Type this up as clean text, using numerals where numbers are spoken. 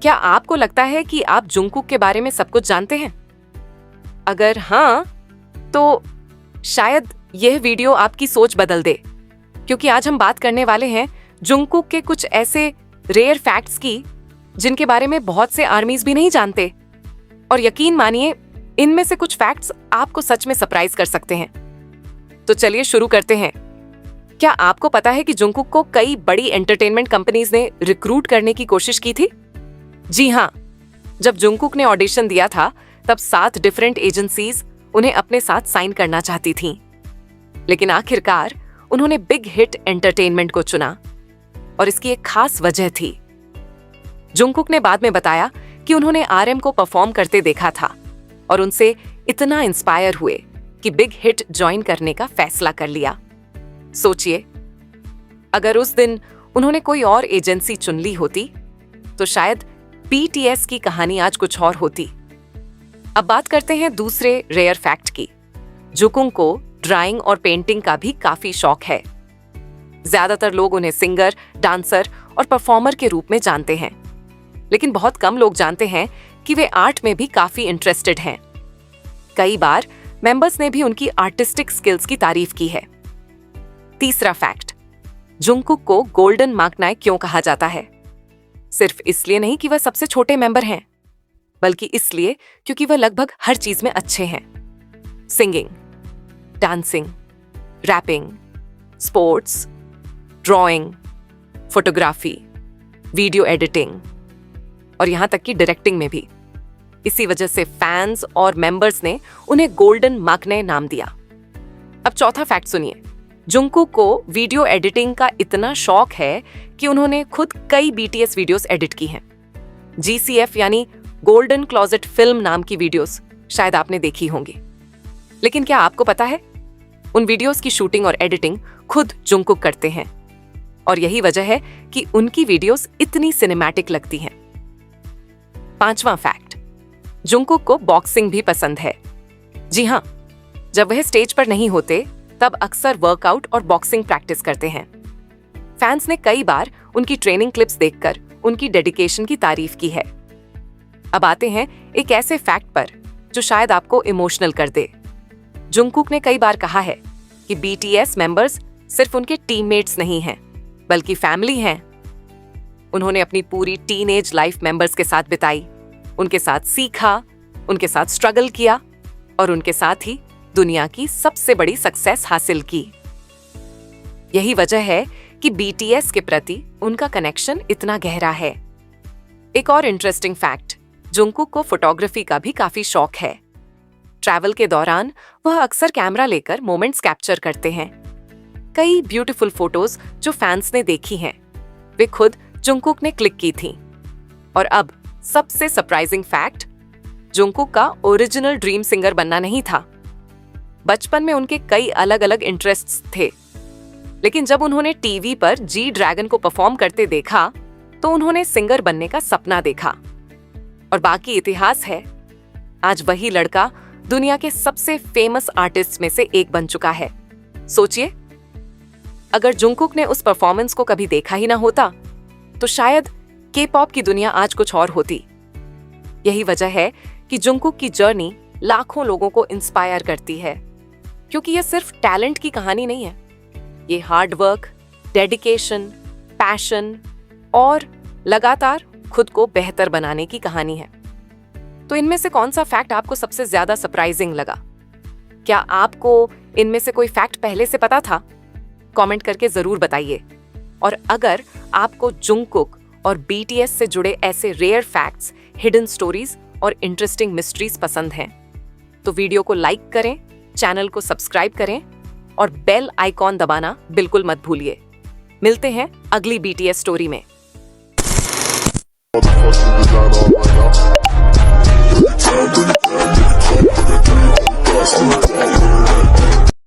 क्या आपको लगता है कि आप जुंगकुक के बारे में सब कुछ जानते हैं? अगर हाँ, तो शायद यह वीडियो आपकी सोच बदल दे, क्योंकि आज हम बात करने वाले हैं जुंगकुक के कुछ ऐसे रेयर फैक्ट्स की जिनके बारे में बहुत से आर्मीज भी नहीं जानते। और यकीन मानिए, इनमें से कुछ फैक्ट्स आपको सच में सरप्राइज कर सकते हैं। तो चलिए शुरू करते हैं। क्या आपको पता है कि जुंगकुक को कई बड़ी एंटरटेनमेंट कंपनीज ने रिक्रूट करने की कोशिश की थी? जी हाँ, जब जुंगकुक ने ऑडिशन दिया था तब 7 डिफरेंट एजेंसीज उन्हें अपने साथ साइन करना चाहती थीं। लेकिन आखिरकार उन्होंने बिग हिट एंटरटेनमेंट को चुना और इसकी एक खास वजह थी। जुंगकुक ने बाद में बताया कि उन्होंने आरएम को परफॉर्म करते देखा था और उनसे इतना इंस्पायर हुए कि बिग हिट ज्वाइन करने का फैसला कर लिया। सोचिए, अगर उस दिन उन्होंने कोई और एजेंसी चुन ली होती तो शायद बीटीएस की कहानी आज कुछ और होती। अब बात करते हैं दूसरे रेयर फैक्ट की। जुंगकुक को ड्राइंग और पेंटिंग का भी काफी शौक है। ज्यादातर लोग उन्हें सिंगर, डांसर और परफॉर्मर के रूप में जानते हैं, लेकिन बहुत कम लोग जानते हैं कि वे आर्ट में भी काफी इंटरेस्टेड हैं। कई बार मेंबर्स ने भी उनकी आर्टिस्टिक स्किल्स की तारीफ की है। तीसरा फैक्ट, जुंगकुक को गोल्डन माकनाई क्यों कहा जाता है? सिर्फ इसलिए नहीं कि वह सबसे छोटे मेंबर हैं, बल्कि इसलिए क्योंकि वह लगभग हर चीज में अच्छे हैं। Singing, dancing, rapping, sports, drawing, photography, video editing और यहां तक कि डायरेक्टिंग में भी। इसी वजह से फैंस और मेंबर्स ने उन्हें गोल्डन माकनाई नाम दिया। अब चौथा फैक्ट सुनिए। जुंगकुक को वीडियो एडिटिंग का इतना शौक है कि उन्होंने खुद कई बीटीएस वीडियोस एडिट की हैं। जीसीएफ यानी गोल्डन क्लोजेट फिल्म नाम की वीडियोस शायद आपने देखी होंगी। लेकिन क्या आपको पता है, उन वीडियोस की शूटिंग और एडिटिंग खुद जुंगकुक करते हैं और यही वजह है कि उनकी वीडियोस इतनी सिनेमैटिक लगती हैं। पांचवां फैक्ट, जुंगकुक को बॉक्सिंग भी पसंद है। जी हां, जब वह स्टेज पर नहीं होते तब अक्सर वर्कआउट और बॉक्सिंग प्रैक्टिस करते हैं। फैंस ने कई बार उनकी ट्रेनिंग क्लिप्स देखकर उनकी डेडिकेशन की तारीफ की है। अब आते हैं एक ऐसे फैक्ट पर जो शायद आपको इमोशनल कर दे। जुंगकुक ने कई बार कहा है कि बीटीएस मेंबर्स सिर्फ उनके टीममेट्स नहीं हैं, बल्कि फैमिली हैं। उन्होंने अपनी पूरी टीनेज लाइफ मेंबर्स के साथ बिताई, उनके साथ सीखा, उनके साथ स्ट्रगल किया और उनके साथ ही दुनिया की सबसे बड़ी सक्सेस हासिल की। यही वजह है कि बीटीएस के प्रति उनका कनेक्शन इतना गहरा है। एक और इंटरेस्टिंग फैक्ट, जुंगकुक को फोटोग्राफी का भी काफी शौक है। ट्रैवल के दौरान वह अक्सर कैमरा लेकर मोमेंट्स कैप्चर करते हैं। कई ब्यूटीफुल फोटोज जो फैंस ने देखी हैं, वे खुद जुंगकुक ने क्लिक की थीं। और अब सबसे सरप्राइजिंग फैक्ट, जुंगकुक का ओरिजिनल ड्रीम सिंगर बनना नहीं था। बचपन में उनके कई अलग अलग इंटरेस्ट्स थे, लेकिन जब उन्होंने टीवी पर जी ड्रैगन को परफॉर्म करते देखा तो उन्होंने सिंगर बनने का सपना देखा और बाकी इतिहास है। आज वही लड़का दुनिया के सबसे फेमस आर्टिस्ट में से एक बन चुका है। सोचिए, अगर जुंगकुक ने उस परफॉर्मेंस को कभी देखा ही ना होता तो शायद के-पॉप की दुनिया आज कुछ और होती। यही वजह है कि जुंगकुक की जर्नी लाखों लोगों को इंस्पायर करती है, क्योंकि यह सिर्फ टैलेंट की कहानी नहीं है। ये हार्ड वर्क, डेडिकेशन, पैशन और लगातार खुद को बेहतर बनाने की कहानी है। तो इनमें से कौन सा फैक्ट आपको सबसे ज्यादा सरप्राइजिंग लगा? क्या आपको इनमें से कोई फैक्ट पहले से पता था? कमेंट करके जरूर बताइए। और अगर आपको जुंगकुक और बीटीएस से जुड़े ऐसे रेयर फैक्ट्स, हिडन स्टोरीज और इंटरेस्टिंग मिस्ट्रीज पसंद हैं, तो वीडियो को लाइक करें, चैनल को सब्सक्राइब करें और बेल आइकॉन दबाना बिल्कुल मत भूलिए। मिलते हैं अगली बीटीएस स्टोरी में।